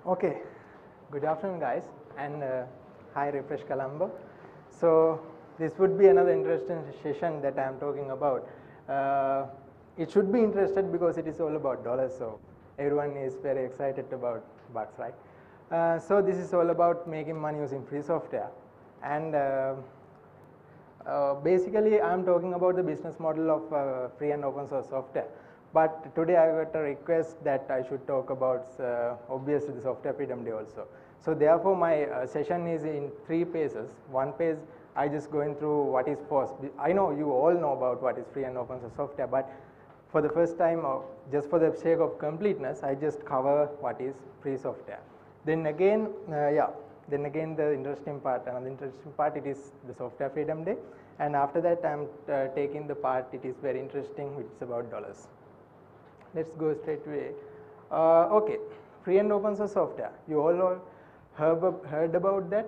Okay, good afternoon guys, and hi RefreshColombo. So this would be another interesting session that I am talking about. It should be interested because it is all about dollars, so everyone is very excited about bucks, right? So this is all about making money using free software, and basically I am talking about the business model of free and open source software. But today I got a request that I should talk about obviously the Software Freedom Day also. So therefore my session is in 3 phases. One phase I just going through what is FOSS. I know you all know about what is free and open source software, but for the first time, just for the sake of completeness, I just cover what is free software. Then again, then again the interesting part, another interesting part, it is the Software Freedom Day. And after that I'm taking the part, it is very interesting, which is about dollars. Let's go straight away. Okay, free and open source software. You all heard about that,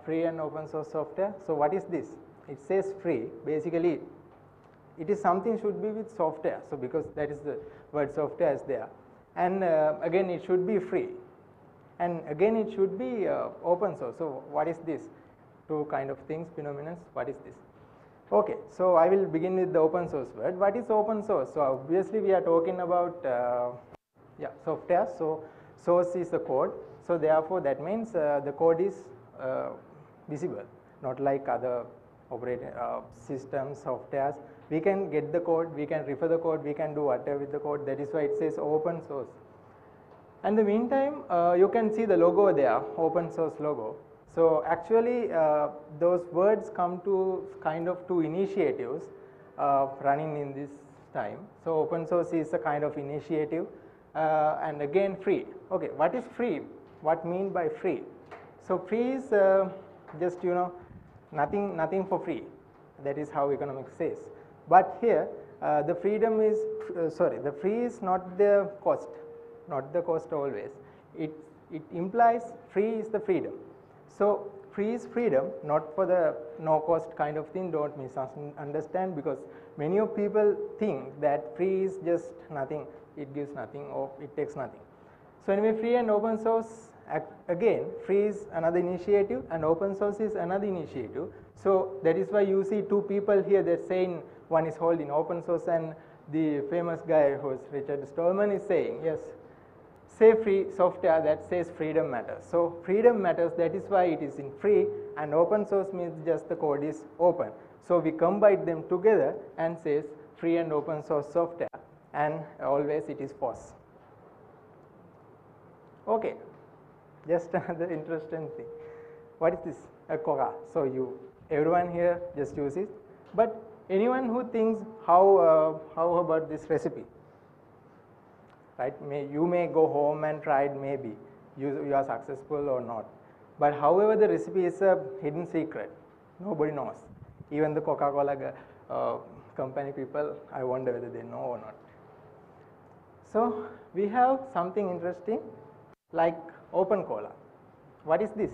free and open source software. So what is this? It says free. Basically, it is something should be with software. So because that is the word software is there. And again, it should be free. And again, it should be open source. So what is this? Two kind of things, phenomena. What is this? Okay, so I will begin with the open source word. What is open source? So obviously we are talking about software. So source is the code. So therefore that means the code is visible, not like other operating systems, softwares. We can get the code, we can refer the code, we can do whatever with the code. That is why it says open source. And in the meantime, you can see the logo there, open source logo. So actually those words come to kind of two initiatives running in this time. So open source is a kind of initiative and again free. Okay, what is free? What mean by free? So free is just nothing for free. That is how economics says. But here the freedom is the free is not the cost, always. It implies free is the freedom. So free is freedom, not for the no cost kind of thing. Don't misunderstand, because many of people think that free is just nothing, it gives nothing or it takes nothing. So anyway, free and open source, again free is another initiative and open source is another initiative. So that is why you see two people here that saying one is holding open source, and the famous guy who is Richard Stallman is saying yes, say free software that says freedom matters. So freedom matters, that is why it is in free, and open source means just the code is open. So we combine them together and says free and open source software, and always it is FOSS. Okay, just another interesting thing. What is this? A Coca. So everyone here just use it. But anyone who thinks how about this recipe? Right? You may go home and try it, maybe you are successful or not. But however, the recipe is a hidden secret. Nobody knows. Even the Coca-Cola company people, I wonder whether they know or not. So we have something interesting like Open Cola. What is this?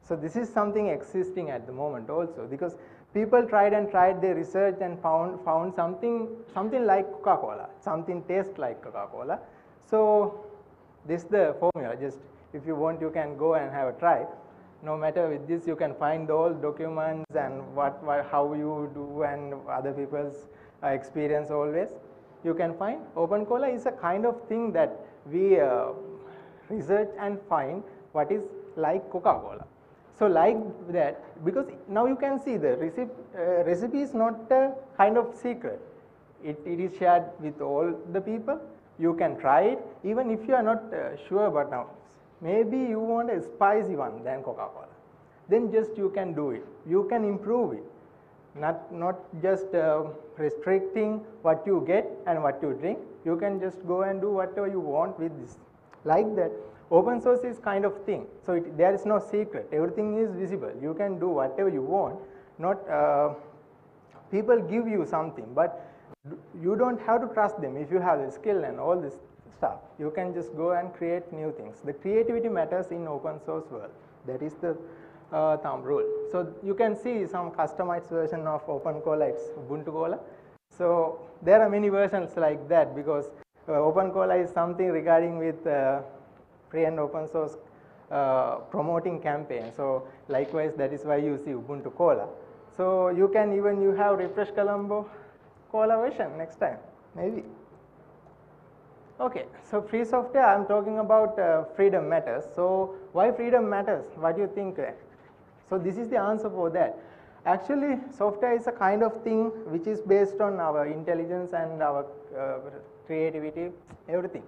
So this is something existing at the moment also, because people tried, they researched and found something like Coca-Cola, something tastes like Coca-Cola. So this is the formula. Just if you want, you can go and have a try. No matter with this, you can find all documents and how you do and other people's experience always. You can find Open Cola is a kind of thing that we research and find what is like Coca-Cola. So like that, because now you can see the recipe is not a kind of secret. It is shared with all the people. You can try it, even if you are not sure, but now maybe you want a spicy one than Coca-Cola. Then just you can do it. You can improve it. Not just restricting what you get and what you drink. You can just go and do whatever you want with this. Like that. Open source is kind of thing. So there is no secret. Everything is visible. You can do whatever you want. Not people give you something, but you don't have to trust them. If you have the skill and all this stuff, you can just go and create new things. The creativity matters in open source world. That is the thumb rule. So you can see some customized version of Open Cola. It's Ubuntu Cola. So there are many versions like that, because Open Cola is something regarding with free and open source promoting campaign. So likewise, that is why you see Ubuntu Cola. So you can even you have RefreshColombo Cola version next time, maybe. Okay, so free software, I'm talking about freedom matters. So why freedom matters? What do you think? So this is the answer for that. Actually, software is a kind of thing which is based on our intelligence and our creativity, everything.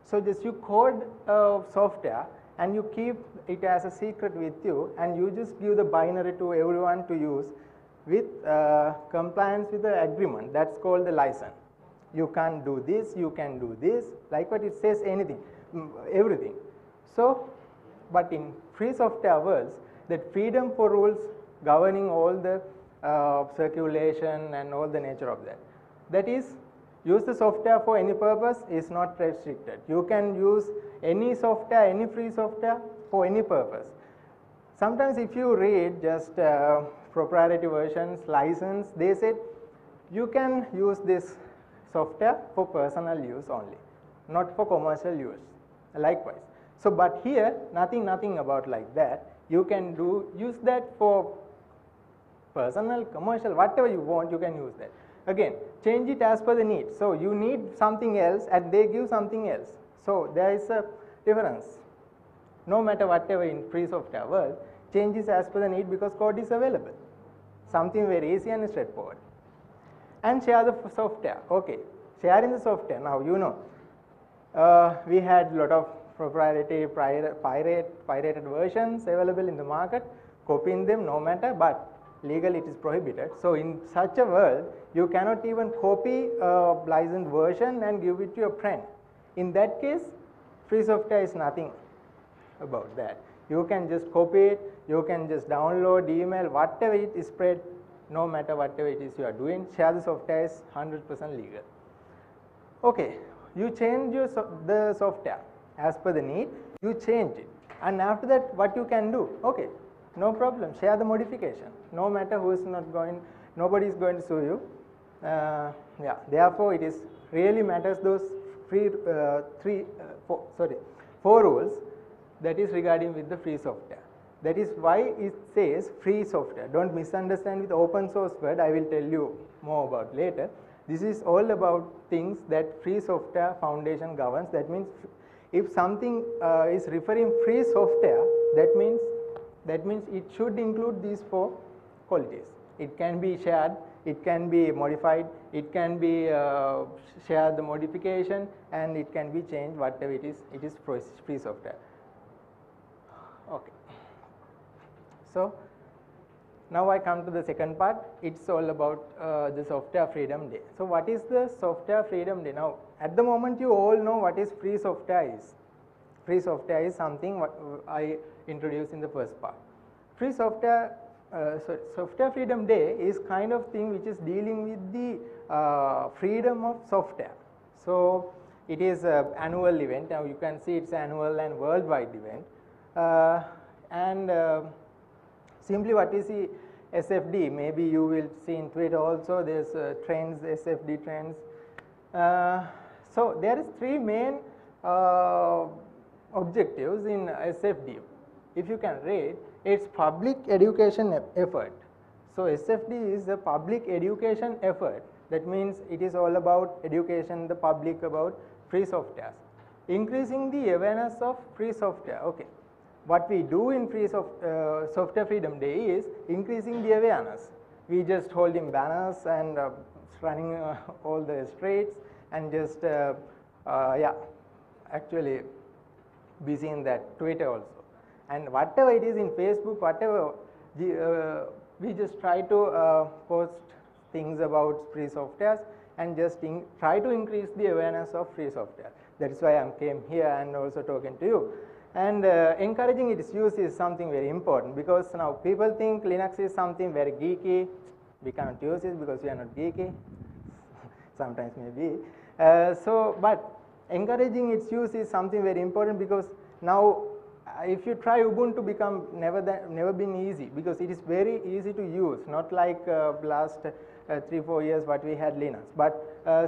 So just you code software and you keep it as a secret with you, and you just give the binary to everyone to use with compliance with the agreement. That's called the license. You can't do this, you can do this, like what it says, anything, everything. So, but in free software worlds, that freedom for rules governing all the circulation and all the nature of that. That is, use the software for any purpose is not restricted. You can use any software, any free software for any purpose. Sometimes if you read just proprietary versions, license, they said you can use this software for personal use only, not for commercial use, likewise. So, but here nothing about like that. You can use that for personal, commercial, whatever you want, you can use that. Again, change it as per the need. So you need something else and they give something else. So there is a difference. No matter whatever in free software world, changes as per the need because code is available. Something very easy and straightforward. And share the software. Okay, sharing the software. Now you know we had a lot of proprietary pirated versions available in the market. Copying them no matter, but legally it is prohibited. So in such a world, you cannot even copy a licensed version and give it to your friend. In that case, free software is nothing about that. You can just copy it, you can just download, email, whatever it is spread, no matter whatever it is you are doing, share the software is 100% legal. Okay, you change the software as per the need, you change it. And after that, what you can do? Okay, no problem, share the modification. No matter who is not going, nobody is going to sue you. Yeah, therefore it is really matters those four rules that is regarding with the free software. That is why it says free software. Don't misunderstand with open source word. I will tell you more about later. This is all about things that free software foundation governs. That means if something is referring free software, that means it should include these four qualities. It can be shared, it can be modified, it can be shared the modification, and it can be changed, whatever it is free software. Okay. So now I come to the second part. It's all about the Software Freedom Day. So what is the Software Freedom Day? Now at the moment you all know what is free software is. Free software is something what I introduced in the first part. Free software, Software Freedom Day is kind of thing which is dealing with the freedom of software. So it is an annual event. Now you can see it's annual and worldwide event. Simply what we see SFD, maybe you will see in Twitter also, there's trends, SFD trends. So there is three main objectives in SFD. If you can read, it's public education effort. So SFD is a public education effort. That means it is all about education the public about free software. Increasing the awareness of free software. Okay. What we do in Software Freedom Day is increasing the awareness. We just holding banners and running all the streets and just yeah, actually busy in that Twitter also. And whatever it is in Facebook, whatever we just try to post things about free softwares and just try to increase the awareness of free software. That is why I came here and also talking to you. And encouraging its use is something very important, because now people think Linux is something very geeky. We cannot use it because we are not geeky. Sometimes maybe. But encouraging its use is something very important, because now if you try Ubuntu become never been easy, because it is very easy to use, not like last 3-4 years what we had Linux. But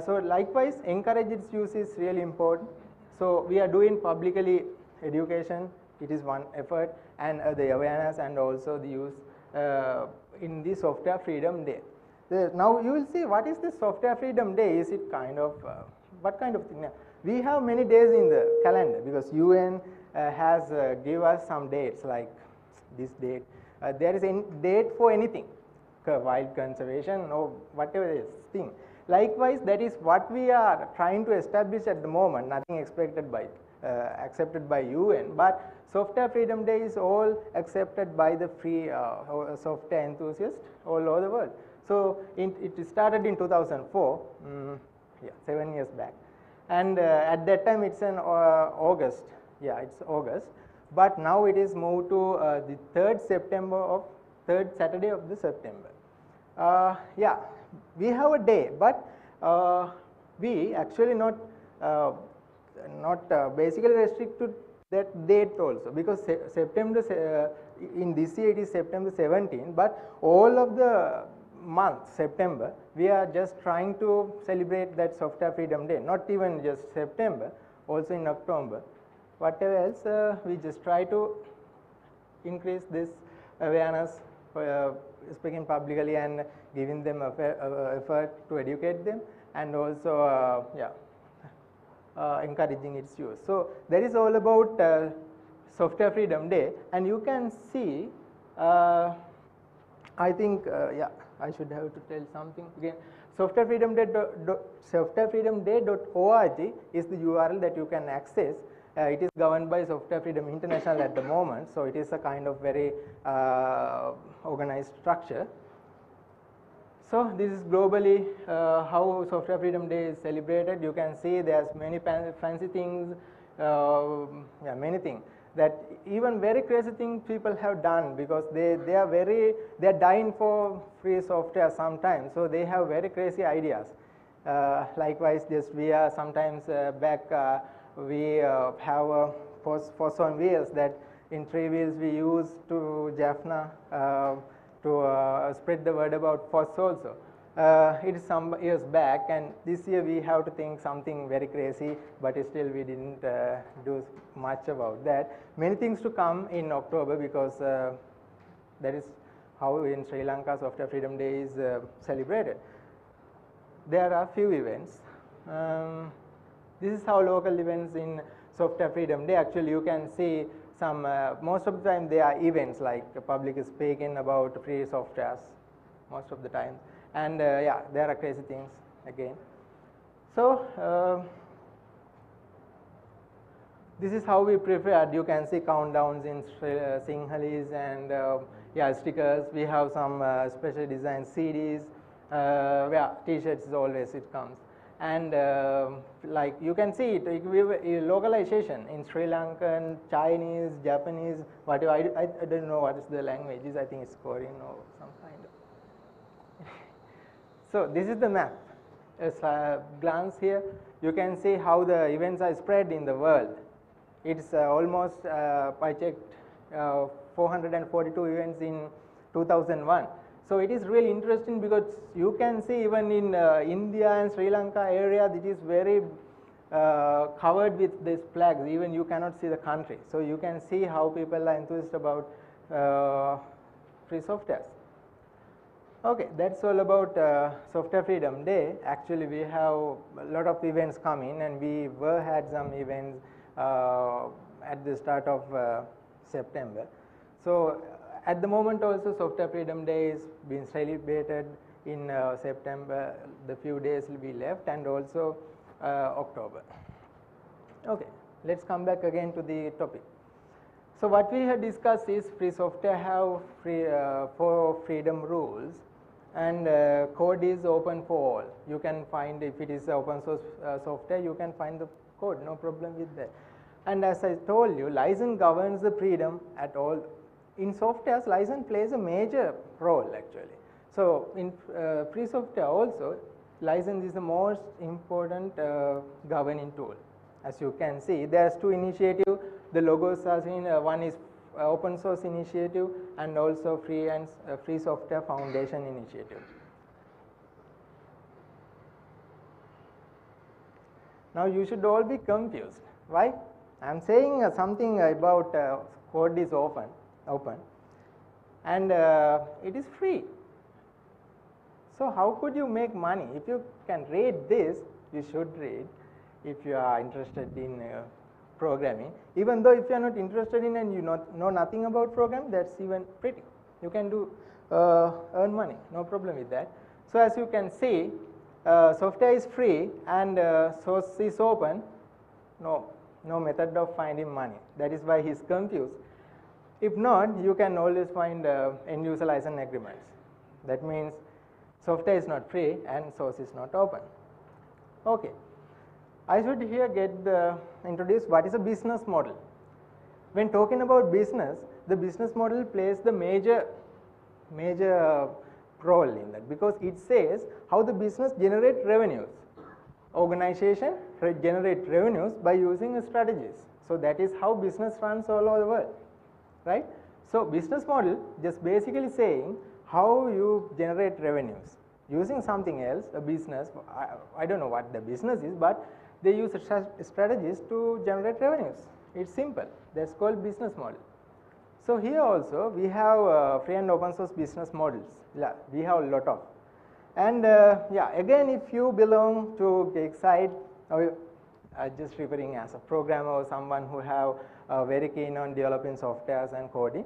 so likewise encourage its use is really important. So we are doing publicly education, it is one effort, and the awareness and also the use in the Software Freedom Day. Now you will see what is the Software Freedom Day. Is it kind of what kind of thing? We have many days in the calendar because UN has give us some dates like this date. There is a date for anything, wild conservation or whatever this thing. Likewise, that is what we are trying to establish at the moment. Nothing accepted by UN, but Software Freedom Day is all accepted by the free software enthusiasts all over the world. So it started in 2004, 7 years back, and at that time it's in August. Yeah, it's August, but now it is moved to the third Saturday of the September. Yeah, we have a day, but we actually not basically restricted that date also, because September in this year it is September 17, but all of the month September we are just trying to celebrate that Software Freedom Day. Not even just September, also in October, whatever else, we just try to increase this awareness, speaking publicly and giving them effort to educate them, and also encouraging its use. So that is all about Software Freedom Day, and you can see, I think, I should have to tell something again. softwarefreedomday.org is the URL that you can access. It is governed by Software Freedom International at the moment, so it is a kind of very organized structure. So this is globally how Software Freedom Day is celebrated. You can see there's many fancy things, many things that even very crazy things people have done, because they are dying for free software sometimes. So they have very crazy ideas. Likewise, we are sometimes back. We have force on wheels that in 3 wheels we use to Jaffna to spread the word about FOSS also. It is some years back, and this year we have to think something very crazy, but still we didn't do much about that. Many things to come in October, because that is how in Sri Lanka Software Freedom Day is celebrated. There are few events. This is how local events in Software Freedom Day. Actually, you can see some, most of the time they are events like public speaking about free softwares, most of the time. And there are crazy things again. So this is how we prepared. You can see countdowns in Sinhalese and stickers. We have some special design CDs. T-shirts is always it comes. And like you can see it, localization in Sri Lankan, Chinese, Japanese, whatever. I don't know what is the languages. I think it's Korean or some kind of. So this is the map. As a glance here, you can see how the events are spread in the world. It's almost, I checked, 442 events in 2001. So it is really interesting, because you can see even in India and Sri Lanka area, it is very covered with these flags. Even you cannot see the country. So you can see how people are enthused about free softwares. Okay, that's all about Software Freedom Day. Actually, we have a lot of events coming, and we had some events at the start of September. So at the moment also Software Freedom Day is being celebrated in September. The few days will be left, and also October. Okay, let's come back again to the topic. So what we have discussed is free software have 4 freedom rules, and code is open for all. You can find, if it is open source software, you can find the code, no problem with that. And as I told you, license governs the freedom at all. In softwares, license plays a major role actually. So in free software also, license is the most important governing tool. As you can see, there's 2 initiatives. The logos are in, one is open source initiative, and also free software foundation initiative. Now you should all be confused. Why? I'm saying something about code is open, and it is free. So how could you make money? If you can read this, you should read if you are interested in programming. Even though if you are not interested in and you know nothing about programming, that's even pretty. You can do earn money, no problem with that. So as you can see, software is free and source is open. No method of finding money. That is why he's confused. If not, you can always find end user license agreements. That means software is not free and source is not open. Okay. I should here introduce what is a business model. When talking about business, the business model plays the major role in that, because it says how the business generates revenues. Organization generate revenues by using strategies. So that is how business runs all over the world, right? So business model just basically saying how you generate revenues using something else, a business. I don't know what the business is, but they use strategies to generate revenues. It's simple. That's called business model. So here also we have free and open source business models. Yeah, we have a lot of. And yeah, again, if you belong to the side, or just referring as a programmer or someone who have very keen on developing softwares and coding.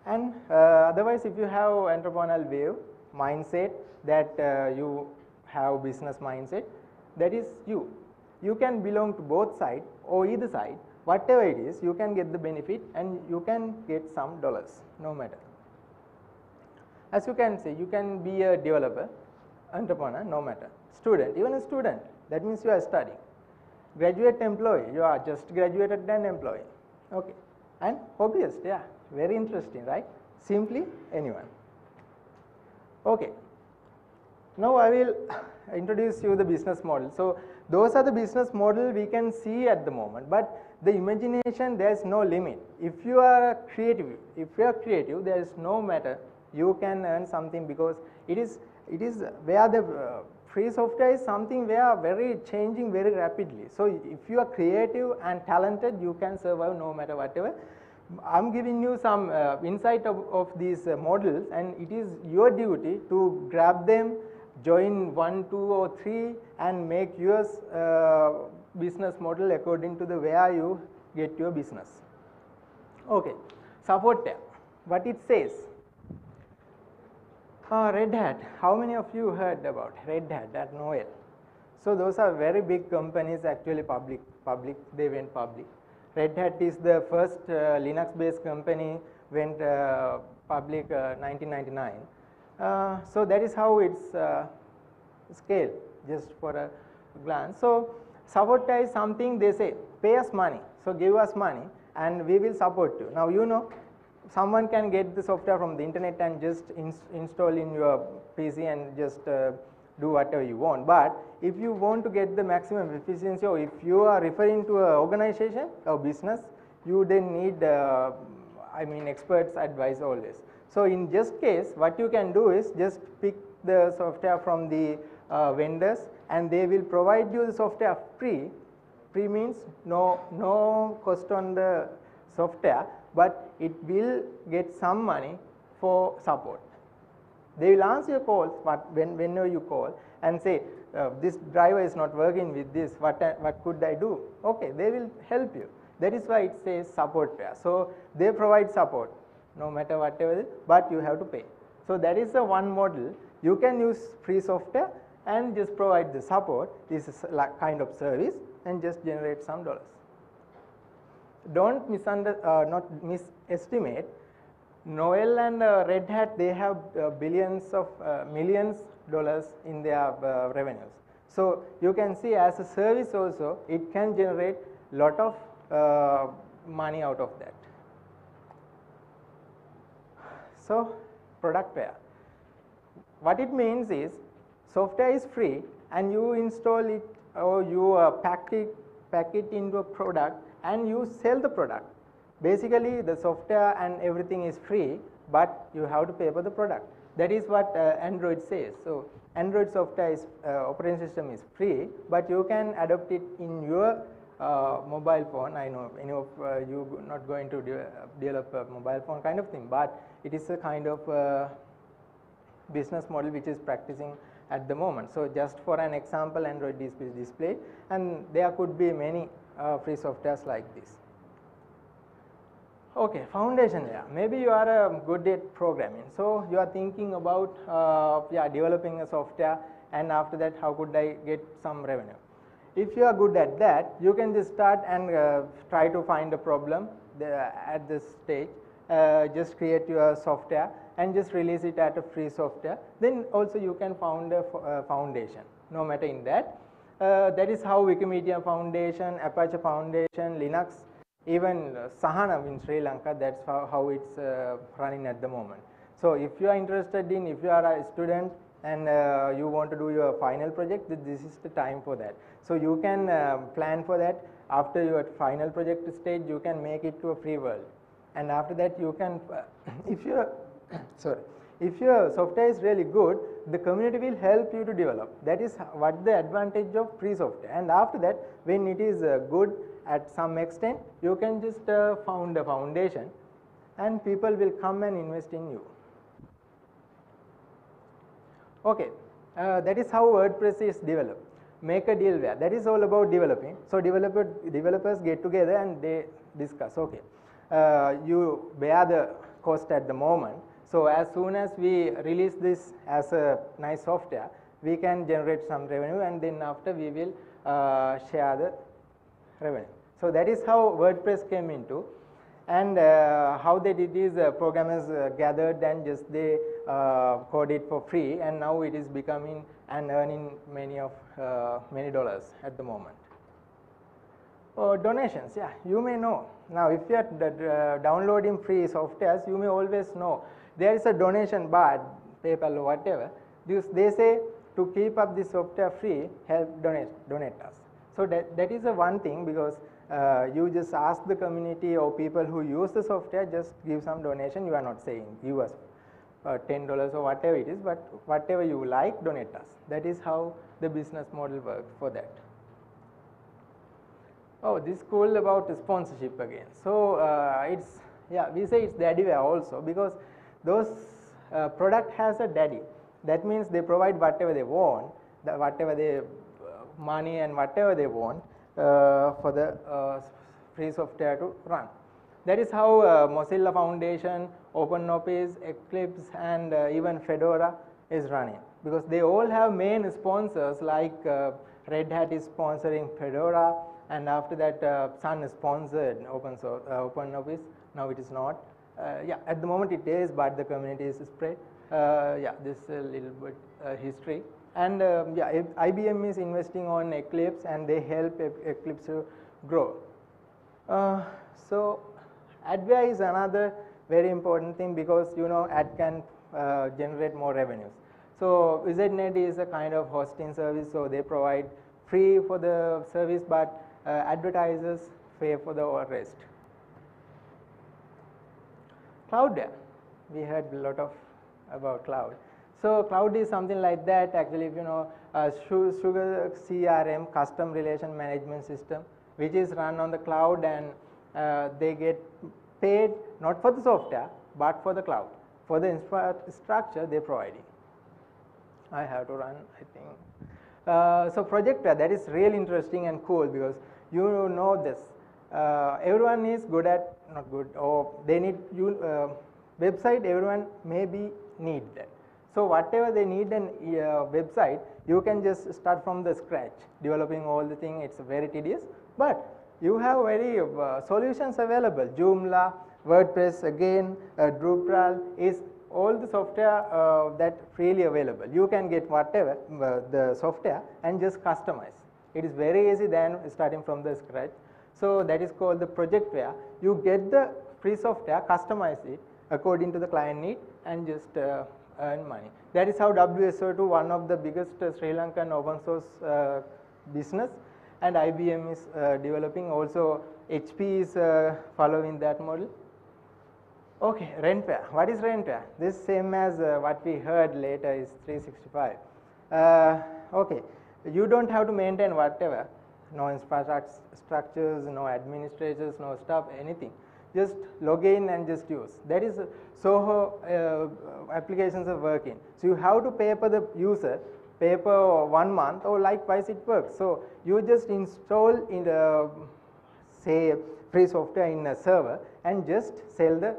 And otherwise, if you have entrepreneurial view, mindset, that you have business mindset, that is you. You can belong to both sides or either side. Whatever it is, you can get the benefit and you can get some dollars, no matter. As you can say, you can be a developer, entrepreneur, no matter. Student, even a student, that means you are studying. Graduate employee, you are just graduated and employee. Okay. And hobbyist, yeah, very interesting, right? Simply anyone. Okay. Now I will introduce you the business model. So those are the business model we can see at the moment, but the imagination, there is no limit. If you are creative, there is no matter, you can earn something, because it is where the free software is something where very changing very rapidly. So if you are creative and talented, you can survive no matter whatever. I'm giving you some insight of these models, and it is your duty to grab them, join 1, 2 or 3 and make your business model according to the where you get your business. Okay, support tab, what it says. Red Hat, how many of you heard about Red Hat at Noel? So those are very big companies, actually public, they went public. Red Hat is the first Linux based company, went public 1999. So that is how it's scale, just for a glance. So support is something they say, pay us money, so give us money and we will support you. Now you know, someone can get the software from the internet and just install in your PC and just do whatever you want. But if you want to get the maximum efficiency, or if you are referring to an organization or business, you then need experts advice always. So in just case, what you can do is just pick the software from the vendors, and they will provide you the software free. Free means no cost on the software, but it will get some money for support. They will answer your calls whenever you call and say, this driver is not working with this, what could I do? Okay, they will help you. That is why it says support pair. So they provide support no matter whatever, but you have to pay. So that is the one model. You can use free software and just provide the support. This is like kind of service and just generate some dollars. Don't not misestimate. Noel and Red Hat, they have billions of millions dollars in their revenues. So you can see as a service also, it can generate lot of money out of that. So product pair. What it means is, software is free and you install it or you pack it into a product and you sell the product. Basically the software and everything is free, but you have to pay for the product. That is what Android says. So Android software is operating system is free, but you can adopt it in your mobile phone. I know any of you not going to develop a mobile phone kind of thing, but it is a kind of business model which is practicing at the moment. So just for an example, Android display, and there could be many free softwares like this. Okay, foundation layer. Maybe you are good at programming, so you are thinking about developing a software, and after that, how could I get some revenue? If you are good at that, you can just start and try to find a problem at this stage. Just create your software and just release it at a free software. Then also you can found a foundation. No matter in that. That is how Wikimedia Foundation, Apache Foundation, Linux, even Sahana in Sri Lanka. That's how it's running at the moment. So if you are interested in, if you are a student and you want to do your final project, this is the time for that. So you can plan for that. After your final project stage, you can make it to a free world, and after that you can if your software is really good, the community will help you to develop. That is what the advantage of free software. And after that, when it is good at some extent, you can just found a foundation and people will come and invest in you. Okay, that is how WordPress is developed. Make a deal where, that is all about developing. So developers get together and they discuss, okay, you bear the cost at the moment. So as soon as we release this as a nice software, we can generate some revenue, and then after we will share the revenue. So that is how WordPress came into, and how they did is programmers gathered and just they code it for free, and now it is becoming and earning many dollars at the moment. Donations, yeah, you may know. Now if you are downloading free softwares, you may always know there is a donation bar, PayPal or whatever. They say to keep up this software free, help donate us. So that is a one thing, because you just ask the community or people who use the software, just give some donation. You are not saying give us $10 or whatever it is, but whatever you like, donate us. That is how the business model works for that. Oh, this is cool about sponsorship again. So we say it's daddyware also, because those product has a daddy. That means they provide whatever they want, whatever they money and whatever they want for the free software to run. That is how Mozilla Foundation, OpenOffice, Eclipse, and even Fedora is running, because they all have main sponsors, like Red Hat is sponsoring Fedora, and after that Sun sponsored OpenOffice. Now it is not. At the moment it is, but the community is spread. This is a little bit history. And IBM is investing on Eclipse, and they help Eclipse to grow. So adware is another very important thing, because ad can generate more revenues. So WizardNet is a kind of hosting service, so they provide free for the service, but advertisers pay for the rest. Cloudware, we heard a lot about cloud. So cloud is something like that. Actually, if you know, Sugar CRM, custom relation management system, which is run on the cloud, and they get paid not for the software but for the cloud, for the infrastructure they providing. I have to run, I think. So projectware, that is really interesting and cool, because you know this. Everyone is good at, not good, or they need website, everyone maybe need that. So whatever they need in website, you can just start from the scratch, developing all the thing. It's very tedious, but you have very solutions available. Joomla, WordPress, again, Drupal is all the software that freely available. You can get whatever the software and just customize. It is very easy than starting from the scratch. So that is called the projectware. You get the free software, customize it according to the client need, and just earn money. That is how WSO2, one of the biggest Sri Lankan open source business, and IBM is developing. Also HP is following that model. Okay, rentware. What is rentware? This same as what we heard later is 365. Okay, you don't have to maintain whatever. no infrastructures, no administrators, no stuff, anything. Just log in and just use. That is Soho applications are working. So you have to pay for the user, pay for 1 month, or likewise it works. So you just install in the say free software in a server and just sell the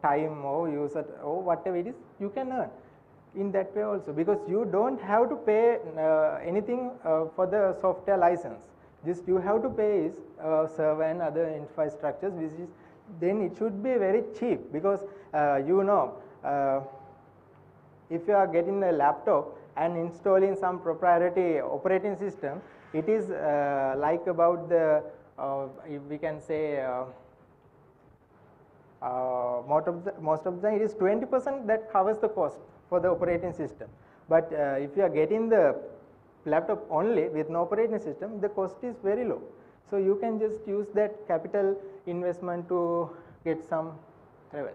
time or user or whatever it is, you can earn in that way also, because you don't have to pay anything for the software license. Just you have to pay is server and other infrastructures, which is then it should be very cheap, because you know, if you are getting a laptop and installing some proprietary operating system, it is like about the if we can say most of the time it is 20% that covers the cost for the operating system. But if you are getting the laptop only with no operating system, the cost is very low. So you can just use that capital investment to get some revenue.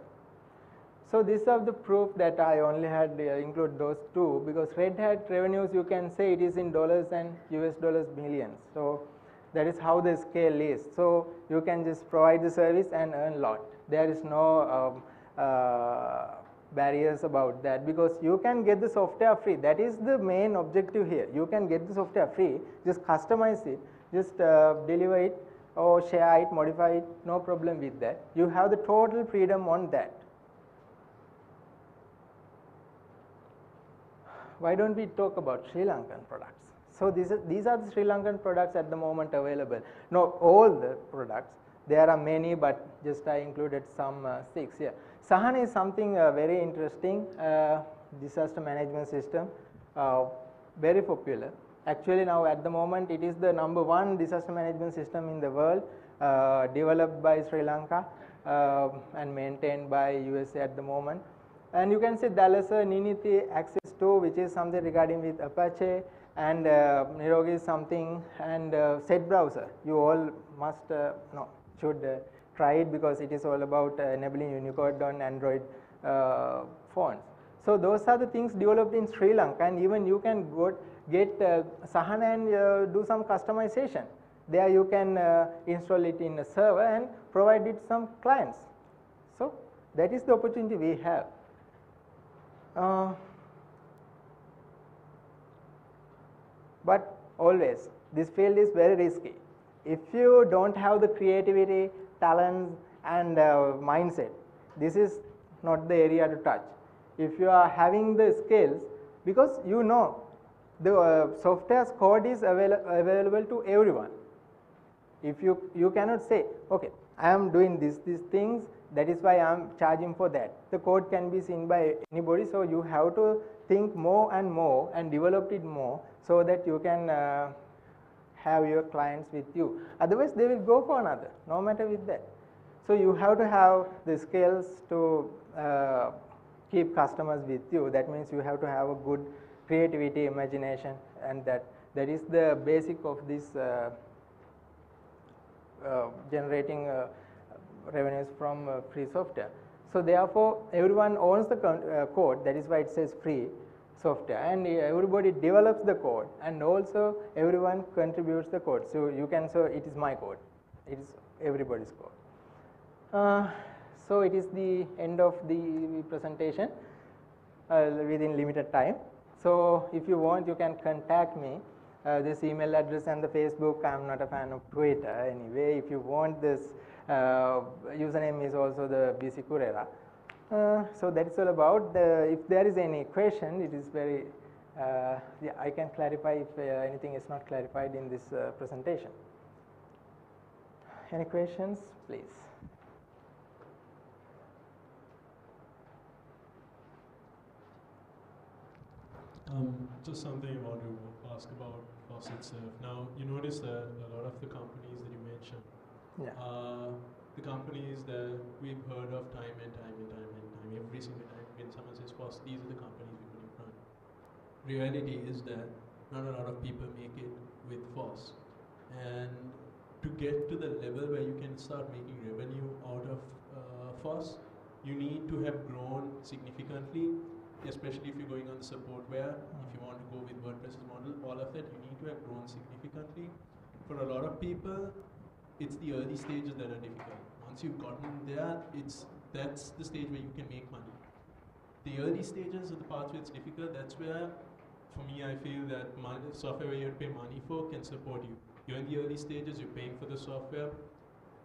So these are the proof that I only had include those two, because Red Hat revenues, you can say it is in dollars and US dollars millions. So that is how the scale is. So you can just provide the service and earn a lot. There is no barriers about that, because you can get the software free. That is the main objective here. You can get the software free, just customize it, just deliver it or share it, modify it, no problem with that. You have the total freedom on that. Why don't we talk about Sri Lankan products? So these are the Sri Lankan products at the moment available. Not all the products. There are many, but just I included some 6 here. Sahana is something very interesting disaster management system, very popular. Actually now at the moment it is the #1 disaster management system in the world, developed by Sri Lanka and maintained by USA at the moment. And you can see Dalasa, Niniti, Access 2, which is something regarding with Apache, and Nirogi is something, and Set browser. You all must should try it, because it is all about enabling Unicode on Android phones. So those are the things developed in Sri Lanka, and even you can get Sahana and do some customization. There you can install it in a server and provide it some clients. So that is the opportunity we have. But always this field is very risky. If you don't have the creativity, talents and mindset, this is not the area to touch. If you are having the skills, because you know the software's code is available to everyone. If you cannot say, okay, I am doing these things, that is why I am charging for that. The code can be seen by anybody, so you have to think more and more and develop it more, so that you can have your clients with you. Otherwise they will go for another, no matter with that. So you have to have the skills to keep customers with you. That means you have to have a good creativity, imagination, and that is the basic of this generating revenues from free software. So therefore everyone owns the code, that is why it says free software, and everybody develops the code, and also everyone contributes the code. So you can say it is my code, it is everybody's code. So it is the end of the presentation within limited time. So if you want, you can contact me. This email address and the Facebook. I am not a fan of Twitter anyway. If you want, this username is also the BC Kurera. So that is all about. If there is any question, it is very yeah, I can clarify if anything is not clarified in this presentation. Any questions, please? Just something I want to ask about FOSS itself. Now, you notice that a lot of the companies that you mentioned, Yeah. The companies that we've heard of time and time, every single time when someone says FOSS, these are the companies we put in front. Reality is that not a lot of people make it with FOSS. And to get to the level where you can start making revenue out of FOSS, you need to have grown significantly, especially if you're going on the supportware. If you want to go with WordPress's model, all of that, you need to have grown significantly. for a lot of people, it's the early stages that are difficult. Once you've gotten there, that's the stage where you can make money. The early stages are the parts where it's difficult. That's where, for me, I feel that software where you pay money for can support you. You're in the early stages, you're paying for the software,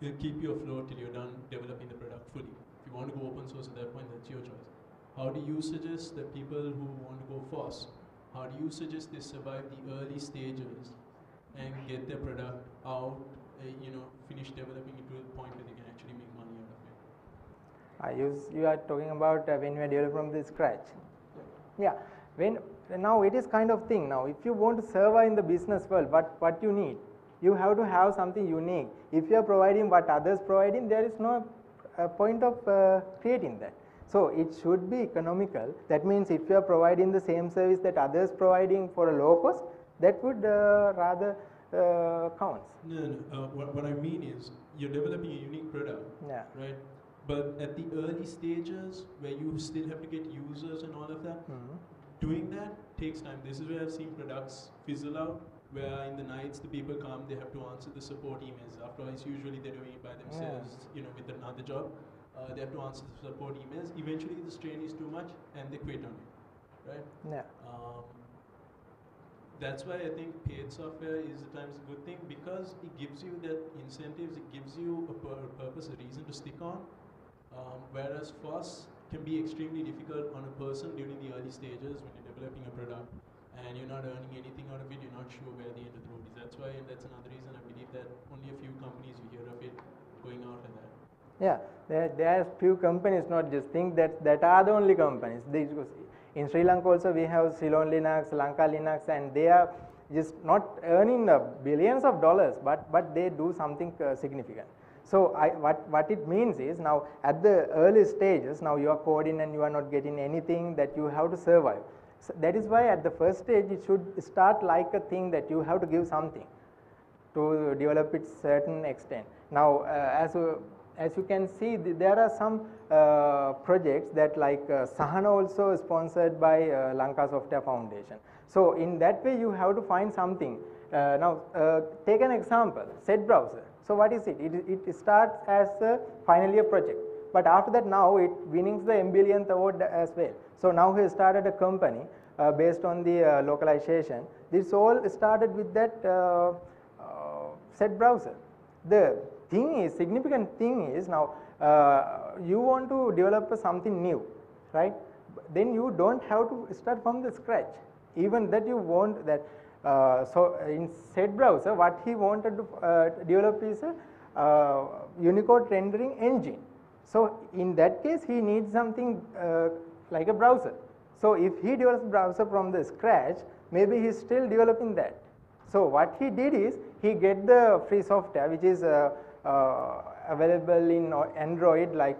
it'll keep you afloat till you're done developing the product fully. If you want to go open source at that point, that's your choice. How do you suggest that people who want to go fast, how do you suggest they survive the early stages and get their product out, finish developing it to the point where they can actually make money out of it? You are talking about when you are developing from the scratch. Yeah. Now it is kind of thing. Now if you want to survive in the business world, what you need? You have to have something unique. If you are providing what others providing, there is no point of creating that. So it should be economical. That means if you are providing the same service that others providing for a low cost, that would rather counts. No. What I mean is you're developing a unique product, right? But at the early stages where you still have to get users and all of that, doing that takes time. This is where I've seen products fizzle out, where in the nights the people come, they have to answer the support emails. After all, usually they're doing it by themselves, with another job. They have to answer the support emails. Eventually the strain is too much and they quit on it, right? Yeah. That's why I think paid software is at times a good thing, because it gives you that incentives, it gives you a purpose, a reason to stick on. Whereas FOSS can be extremely difficult on a person during the early stages when you're developing a product and you're not earning anything out of it, you're not sure where the end of the road is. That's why, and that's another reason I believe that only a few companies you hear of it going out like that. Yeah, there are few companies, not just think that are the only companies. In Sri Lanka also we have Ceylon Linux, Lanka Linux, and they are just not earning billions of dollars, but they do something significant. So what it means is, now at the early stages, now you are coding and you are not getting anything, that you have to survive. So that is why at the first stage it should start like a thing that you have to give something to develop it certain extent. Now as you can see, there are some projects that like Sahana also sponsored by Lanka Software Foundation. So in that way you have to find something. Now take an example, set browser. So what is it? It starts as a final year project, but after that now it wins the M-billionth award as well. So now he started a company based on the localization. This all started with that set browser. The significant thing is, now you want to develop something new, right? Then you don't have to start from the scratch. Even that you want that. So in set browser, what he wanted to develop is a Unicode rendering engine. So in that case, he needs something like a browser. So if he develops browser from the scratch, maybe he's still developing that. So what he did is, he get the free software which is available in Android, like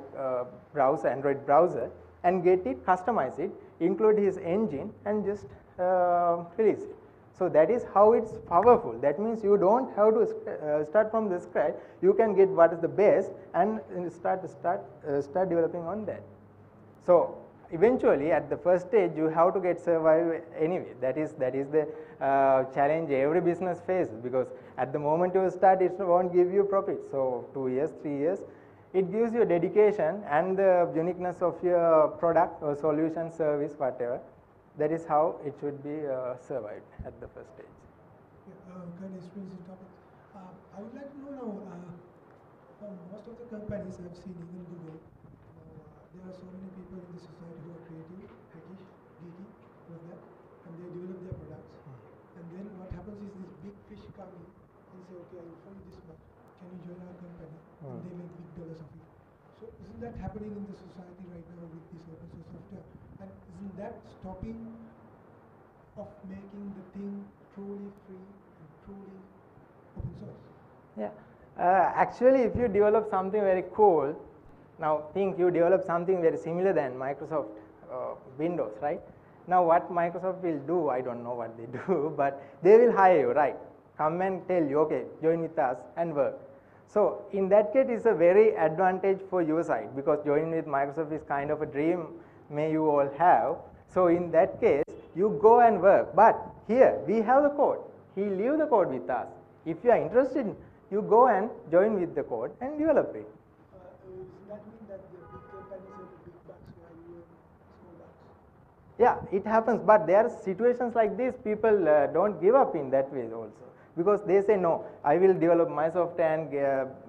Android browser, and get it, customize it, include his engine, and just release it. So that is how it's powerful. That means you don't have to start from the scratch. You can get what is the best and start developing on that. So eventually at the first stage you have to get survive anyway. That is the challenge every business faces, because at the moment you start, it won't give you profit. So 2 years, 3 years, it gives you dedication and the uniqueness of your product or solution, service, whatever. That is how it should be survived at the first stage. Yeah, kind of experience topic. I would like to know now, most of the companies I've seen, even Google, there are so many people in the society who are creative, geeky, like that, and they develop their products. And then what happens is, this big fish come in and say, okay, I will fund this much. Can you join our company? And they make big dollars of it. So isn't that happening in the society right now with this open source software? And isn't that stopping of making the thing truly free and truly open source? Yeah. Actually, if you develop something very cool, now think you develop something very similar than Microsoft Windows, right? Now what Microsoft will do, I don't know what they do, but they will hire you, right? Come and tell you, okay, join with us and work. So in that case, it's a very advantage for your side, because joining with Microsoft is kind of a dream may you all have. So in that case, you go and work. But here we have the code. He leave the code with us. If you are interested, you go and join with the code and develop it. Does that mean that the big companies have big bucks while you have small bucks? Yeah, it happens, but there are situations like this, people don't give up in that way also, because they say, no, I will develop my software and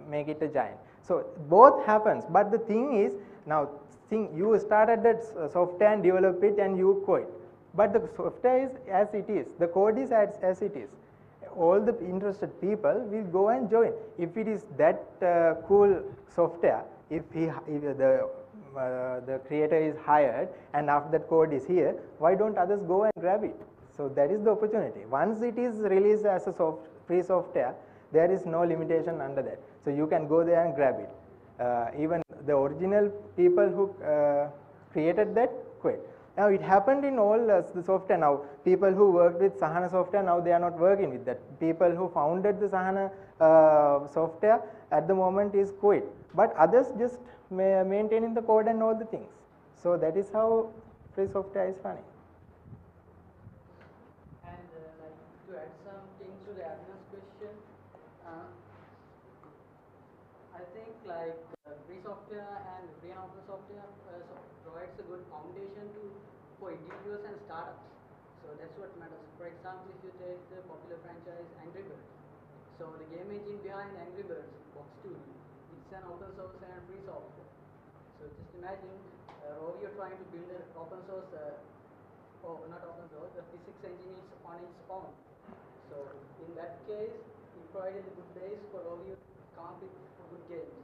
make it a giant. So both happens, but the thing is, now you started that software and develop it and you quit, but the software is as it is, the code is as it is. All the interested people will go and join. If it is that cool software, if the creator is hired and after that code is here, why don't others go and grab it? So that is the opportunity. Once it is released as a free software, there is no limitation under that. So you can go there and grab it. Even the original people who created that quit. Now it happened in all the software. Now people who worked with Sahana software, now they are not working with that. People who founded the Sahana software at the moment is quit, but others just maintaining the code and all the things. So that is how free software is funny. And like to add some things to the Adnan's question, I think like free software and free and open software provides a good foundation for individuals and startups. So that's what matters. For example, if you take the popular franchise Angry Birds, so the game engine behind Angry Birds, Box Studio, it's an open source and free software. So just imagine, you're trying to build an open source, or not open source, the physics engine is on its own. So in that case, it provided a good base for all you come up with good games.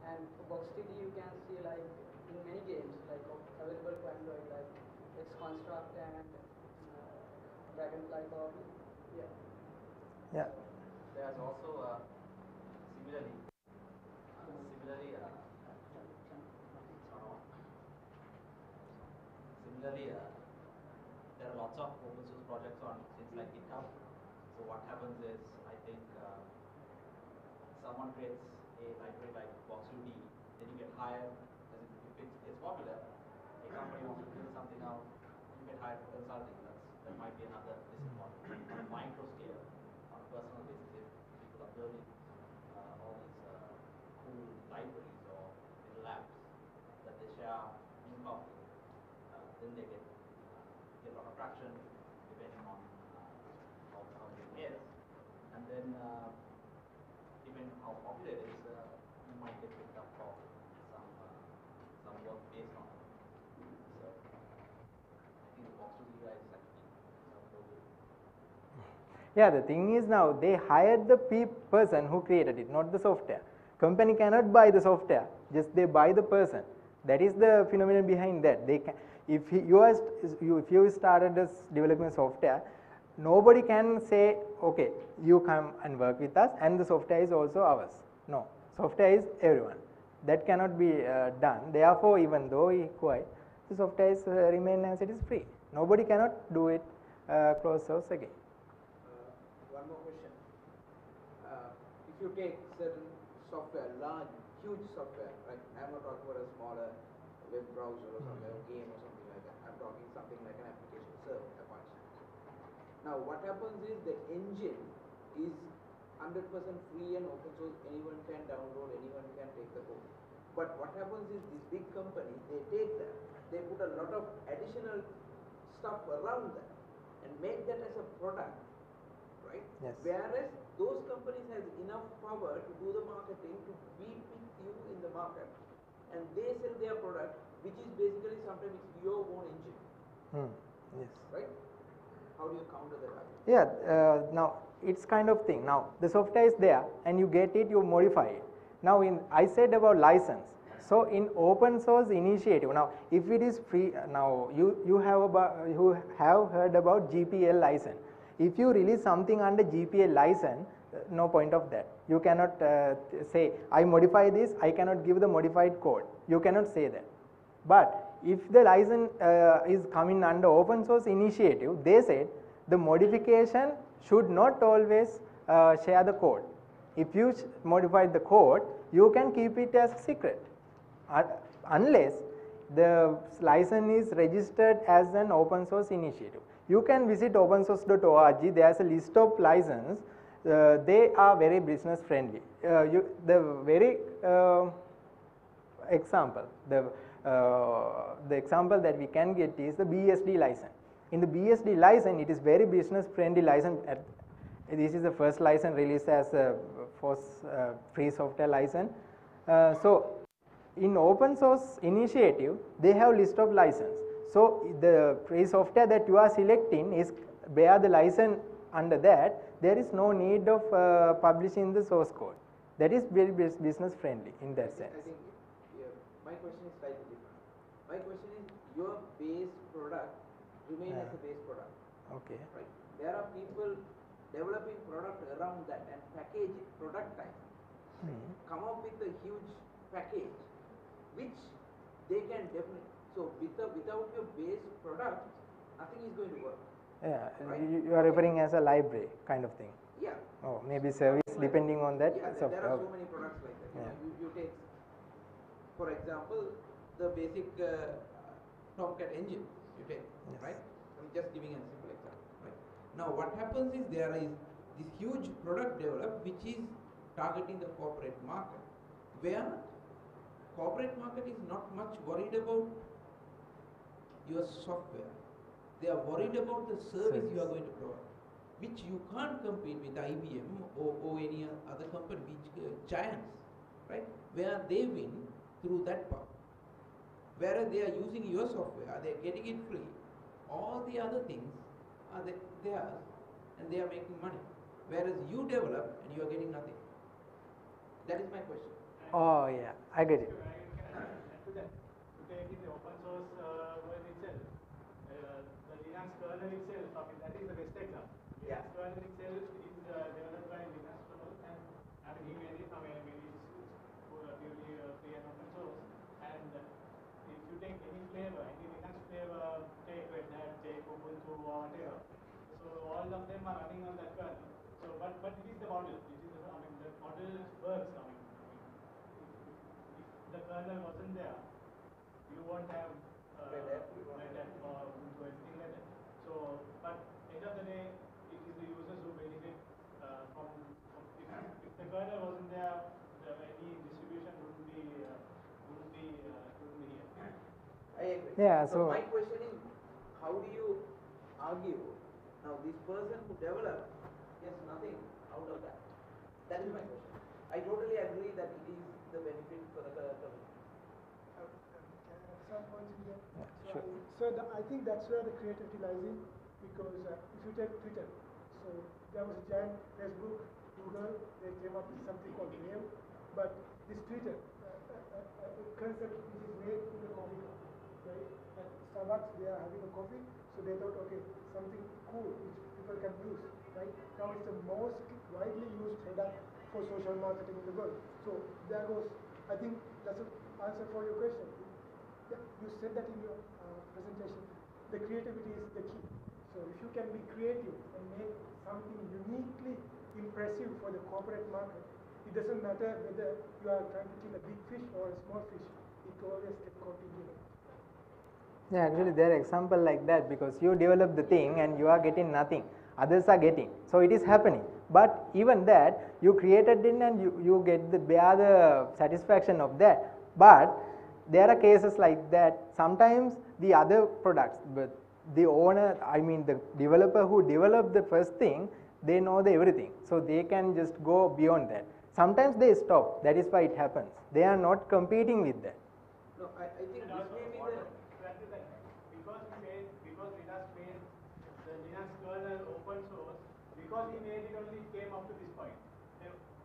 And for Box Studio, you can see like in many games like available for Android, like X Construct and Dragonfly probably. Yeah. Yeah. There's also similarly, there are lots of open source projects on things like GitHub. So what happens is, I think someone creates a library like Box2D, then you get hired. If it's popular, a company wants to build something out, you get hired for consulting. That might be another business model. On a micro scale, on a personal basis, if people are building all these cool libraries or little apps that they share in public, then they get a lot of traction depending on how big it is, and then depending on how popular it is, you might get picked up for some work based on it. So I think the Box2D guys is actually Yeah, the thing is, now they hired the person who created it, not the software. Company cannot buy the software, just they buy the person. That is the phenomenon behind that. They can, if you started this development software, nobody can say, okay, you come and work with us and the software is also ours. No, software is everyone. That cannot be done. Therefore, even though we acquire, the software is remain as it is free. Nobody cannot do it closed source again. One more question. If you take certain software, large, huge software, right? I'm not talking about a smaller web browser or something, a game or something like that. I'm talking something like an application server, Apache. Now, what happens is the engine is 100% free and open source. Anyone can download, anyone can take the code. But what happens is these big companies, they take that, they put a lot of additional stuff around that and make that as a product. Right? Yes. Whereas those companies have enough power to do the marketing, to be with you in the market, and they sell their product, which is basically sometimes your own engine. Yes. Right? How do you counter that argument? Yeah. Now it's kind of thing. Now the software is there, and you get it, you modify it. Now I said about license. So in open source initiative, now if it is free, now you have heard about GPL license. If you release something under GPL license, no point of that. You cannot say, I modify this, I cannot give the modified code. You cannot say that. But if the license is coming under open source initiative, they said the modification should not always share the code. If you modify the code, you can keep it as a secret. Unless the license is registered as an open source initiative. You can visit opensource.org, there is a list of license. they are very business friendly. The very example, the example that we can get is the BSD license. In the BSD license, it is very business friendly license. This is the first license released as a free software license. So in open source initiative, they have list of license. So the free software that you are selecting is bear the license under that. There is no need of publishing the source code. That is very business friendly in that sense. I think my question is slightly different. My question is, your base product remain as a base product. Okay. Right. There are people developing product around that and package it, productize, come up with a huge package, which they can definitely. So without your base product, nothing is going to work. Yeah, right? you are referring as a library kind of thing. Yeah. Oh, maybe service depending on that Yeah, software. there are so many products like that. Yeah. You take, for example, the basic Tomcat engine. You take, Yes. right? I'm just giving a simple example. Right. Now, what happens is there is this huge product developed which is targeting the corporate market, where corporate market is not much worried about your software. They are worried about the service you are going to provide, which you can't compete with IBM or any other company, which giants, right? Where they win through that part. Whereas they are using your software, they are getting it free. All the other things are theirs, and they are making money. Whereas you develop and you are getting nothing. That is my question. Oh yeah, I get it. To take in the open source world itself, the Linux kernel itself, I mean, that is the best example. Yeah. Linux kernel itself is developed by Linux kernel, and I mean, he made it, I mean, it's purely free and open source. And if you take any flavor, any Linux flavor, take Red Hat, take Ubuntu, or whatever, so all of them are running on that kernel. So, but it is the model. It is, I mean, the model works. I mean, if the kernel wasn't there, you won't have Red Hat or Ubuntu or anything like that. So, but end of the day, it is the users who benefit from if the kernel wasn't there, any distribution wouldn't be here. I agree. Yeah, So so- my question is, how do you argue? Now this person who developed gets nothing out of that. That is my question. I totally agree that it is the benefit for the company. Some points in there. Yeah, So, I think that's where the creativity lies in, because if you take Twitter, so there was a giant Facebook, Google, they came up with something called Wave, but this Twitter concept which is made in the coffee cup, right? At Starbucks, they are having a coffee, so they thought, okay, something cool which people can use, right? Now it's the most widely used product for social marketing in the world. So there goes, I think that's an answer for your question. Yeah, you said that in your presentation. The creativity is the key. So if you can be creative and make something uniquely impressive for the corporate market, it doesn't matter whether you are trying to kill a big fish or a small fish. It always gets caught in the net. Yeah, actually there are example like that, because you develop the thing and you are getting nothing. Others are getting. So it is happening. But even that, you created it and you get bear the satisfaction of that. But there are cases like that. Sometimes the other products, but the owner, I mean the developer who developed the first thing, they know the everything. So they can just go beyond that. Sometimes they stop. That is why it happens. They are not competing with that. No, I think And this also, may be what the. because Linux made the Linux kernel open source, because he made it only came up to this point.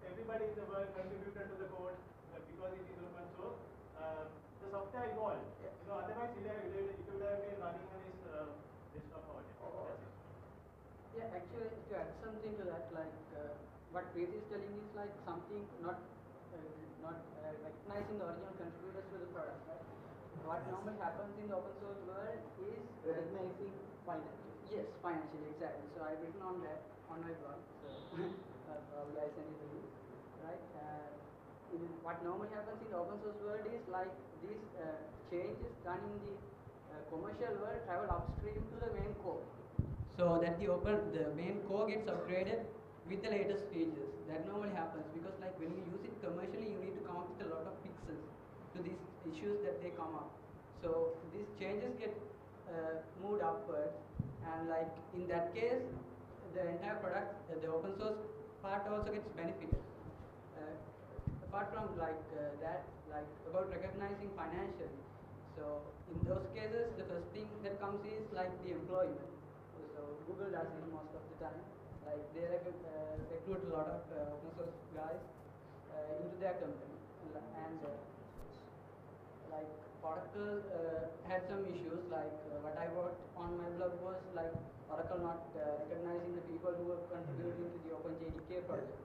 Everybody in the world contributed to the code, because it is open source. The software evolved. Yeah. So otherwise, it would have been running on his desktop or whatever. That's it. Yeah, actually, to add something to that, like what Preeti is telling is like something not recognizing the original contributors to the product, right? What normally happens in the open source world is Recognizing financially. yes, financially, exactly. So I've written on that on my blog. So probably I send it to you, right? What normally happens in the open source world is like these changes done in the commercial world travel upstream to the main core. So that the main core gets upgraded with the latest features. That normally happens because like when you use it commercially, you need to come up with a lot of fixes to these issues that they come up. So these changes get moved upwards, and like in that case, the entire product, the open source part also gets benefited. Apart from that, like about recognizing financially. So in those cases, the first thing that comes is like the employment. So Google does it most of the time. Like they recruit a lot of open source guys into their company, and like Oracle had some issues. Like what I wrote on my blog was like Oracle not recognizing the people who were contributing to the OpenJDK project.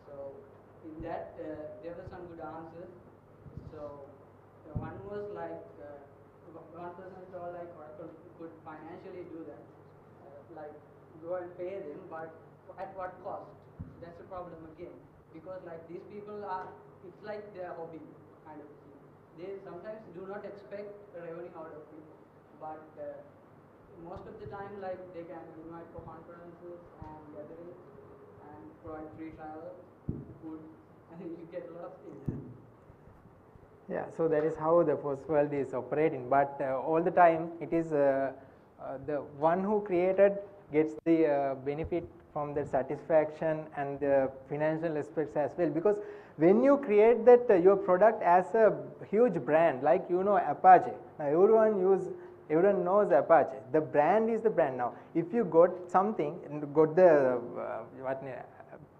So in that there were some good answers. So one was like one person told like Oracle could financially do that, like go and pay them, but at what cost? That's the problem again, because like these people are, it's like their hobby kind of thing. They sometimes do not expect revenue out of it, but most of the time like they can invite for conferences and gatherings and provide free travel, food, and you get a lot of things. Yeah, so that is how the first world is operating, but all the time it is the one who created gets the benefit from the satisfaction and the financial aspects as well, because when you create that your product as a huge brand, like Apache, now everyone knows Apache, the brand is the brand. Now if you got something and got the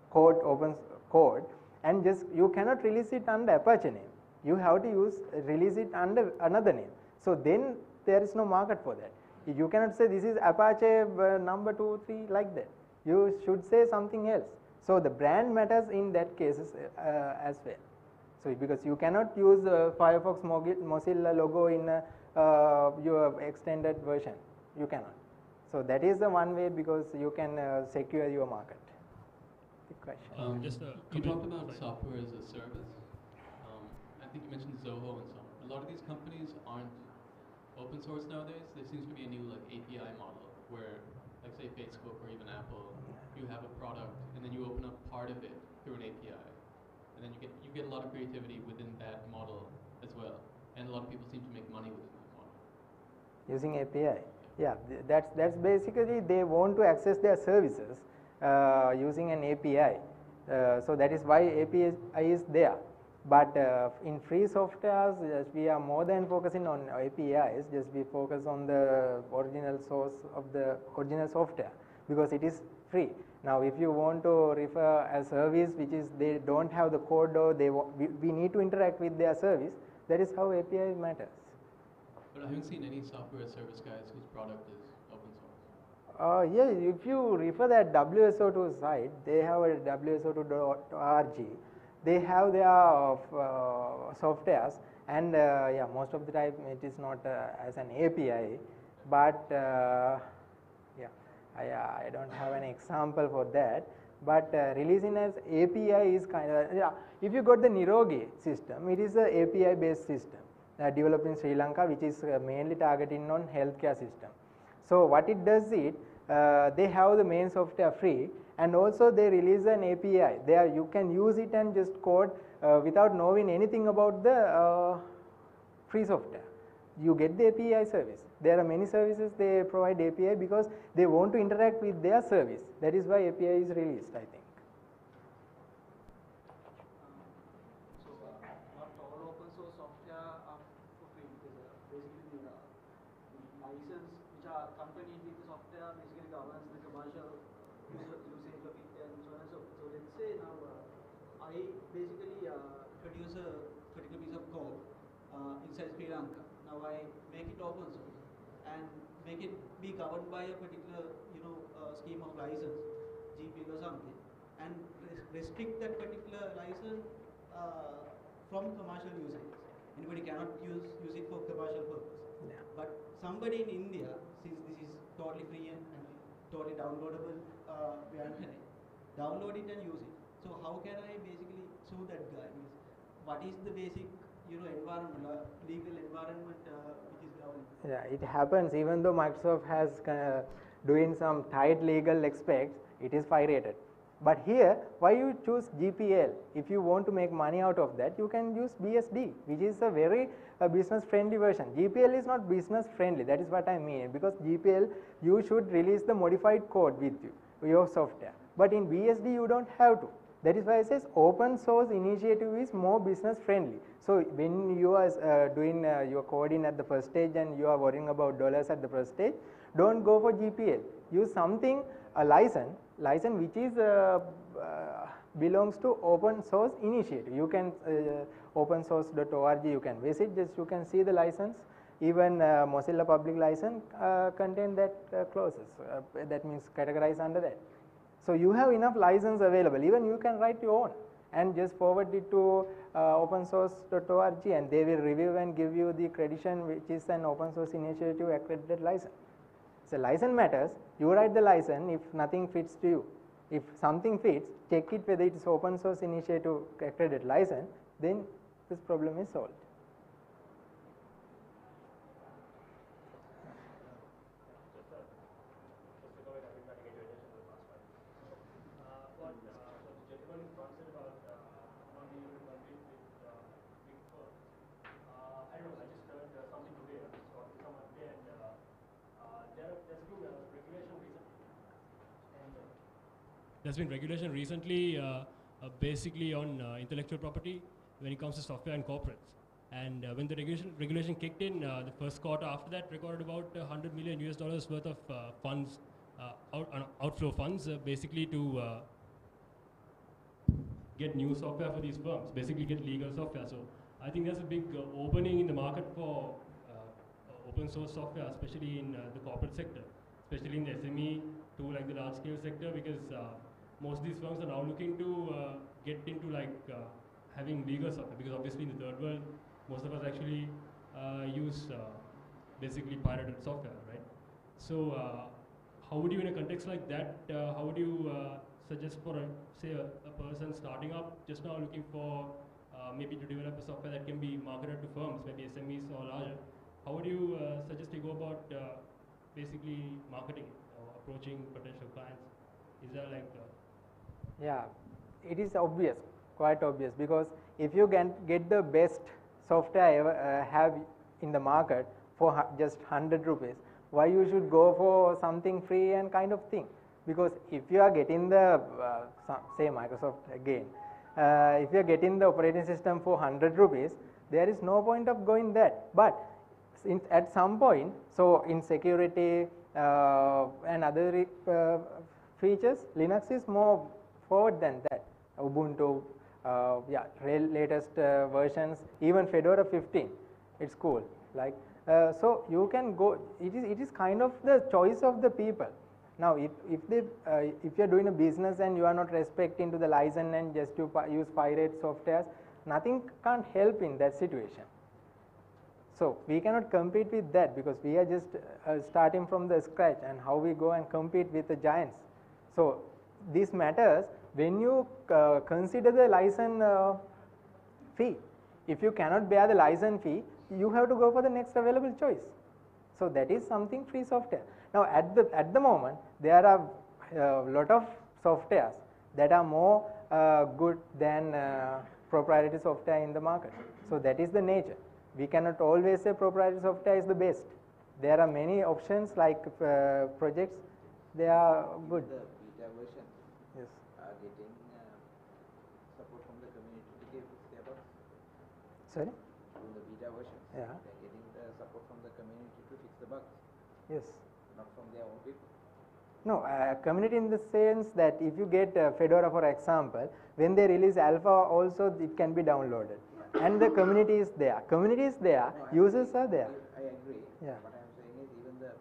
code, open code, and just you cannot release it under Apache name, you have to release it under another name. So then there is no market for that. You cannot say this is Apache number 2, 3 like that. You should say something else. So the brand matters in that cases as well. So because you cannot use Firefox Mozilla logo in your extended version, you cannot. So that is the one way, because you can secure your market. The question. You talked about software as a service. I think you mentioned Zoho and so on. A lot of these companies aren't open source nowadays. There seems to be a new API model where, like say Facebook or even Apple, you have a product and then you open up part of it through an API, and then you get a lot of creativity within that model as well. And a lot of people seem to make money within that model. Using API, yeah, that's basically they want to access their services using an API. So that is why API is there. But in free softwares, we are more than focusing on APIs, just we focus on the original source of the original software, because it is free. Now if you want to refer a service which is they don't have the code, or we need to interact with their service, that is how API matters. But I haven't seen any software service guys whose product is open source. Yeah, if you refer that WSO2 site, they have a WSO2.org. They have their softwares, and yeah, most of the time it is not as an API, but yeah, I don't have an example for that. But releasing as API is kind of, yeah, if you got the Nirogi system, it is an API based system developed in Sri Lanka, which is mainly targeting on healthcare system. So what it does is, they have the main software free, and also they release an API. There you can use it and just code without knowing anything about the free software. You get the API service. There are many services they provide API because they want to interact with their service. That is why API is released, I think. So not all open source software are for free, because basically the license which are accompanied with the software basically governs the commercial usage of it and so on and so forth. So let's say now I basically produce a particular piece of code inside Sri Lanka. Now I make it open source and make it be governed by a particular scheme of license, GPL or something, and restrict that particular license from commercial usage. Anybody cannot use it for commercial purpose. Yeah. But somebody in India, since this is totally free and totally downloadable, download it and use it. So how can I basically sue that guy? What is the basic environment, legal environment which is governing? Yeah, it happens. Even though Microsoft has doing some tight legal aspects, it is pirated. But here, why you choose GPL? If you want to make money out of that, you can use BSD, which is a very business friendly version. GPL is not business friendly, that is what I mean, because GPL, you should release the modified code with you, your software. But in BSD, you don't have to. That is why it says open source initiative is more business friendly. So when you are doing your coding at the first stage and you are worrying about dollars at the first stage, don't go for GPL. Use something, a license which is belongs to open source initiative. You can opensource.org, you can visit, just you can see the license. Even Mozilla public license contain that clauses, that means categorize under that. So you have enough license available, even you can write your own and just forward it to opensource.org, and they will review and give you the accreditation, which is an open source initiative accredited license. So license matters, you write the license if nothing fits to you. If something fits, check it whether it is open source initiative accredited license, then this problem is solved. There's been regulation recently, basically on intellectual property when it comes to software and corporates. And when the regulation kicked in, the first quarter after that recorded about $100 million worth of funds, outflow funds, basically to get new software for these firms, basically get legal software. So I think there's a big opening in the market for open source software, especially in the corporate sector, especially in the SME to like the large scale sector, because most of these firms are now looking to get into like having legal software, because obviously in the third world, most of us actually use basically pirated software, right? So how would you, in a context like that, how would you suggest for, say, a person starting up just now looking for maybe to develop a software that can be marketed to firms, maybe SMEs or larger, how would you suggest you go about basically marketing or approaching potential clients? Is there like yeah, it is obvious, quite obvious, because if you can get the best software ever have in the market for just 100 rupees, why you should go for something free and kind of thing? Because if you are getting the say Microsoft again, if you are getting the operating system for 100 rupees, there is no point of going that. But at some point, so in security and other features, Linux is more forward than that. Ubuntu, yeah, latest versions, even Fedora 15, it's cool. Like so, you can go. It is kind of the choice of the people. Now, if you are doing a business and you are not respecting to the license and just to use pirate softwares, nothing can't help in that situation. So we cannot compete with that, because we are just starting from the scratch, and how we go and compete with the giants. So this matters when you consider the license fee. If you cannot bear the license fee, you have to go for the next available choice. So that is something free software. Now at the moment, there are a lot of softwares that are more good than proprietary software in the market. So that is the nature. We cannot always say proprietary software is the best. There are many options like projects, they are good. The beta version Yes. are getting support from the community to fix their bugs. Sorry? In the beta version, Yeah. they're getting the support from the community to fix the bugs, Yes. not from their own people. No, community in the sense that if you get Fedora, for example, when they release alpha also it can be downloaded. And the community is there. Community is there, No, users are there. I agree. Yeah. What I'm saying is even the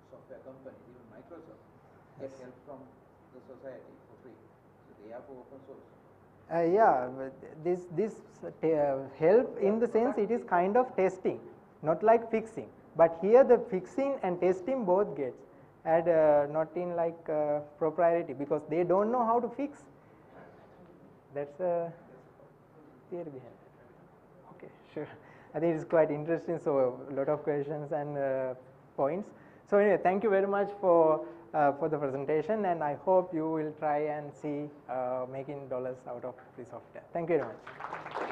software companies, even Microsoft, get Yes. help from the society for free. So they are for open source. Yeah, but this help in the sense it is kind of testing, not like fixing. But here the fixing and testing both gets, and not in like proprietary, because they don't know how to fix. That's a theory behind it. Okay, sure. I think it's quite interesting. So a lot of questions and points. So anyway, thank you very much for for the presentation, and I hope you will try and see making dollars out of free software. Thank you very much.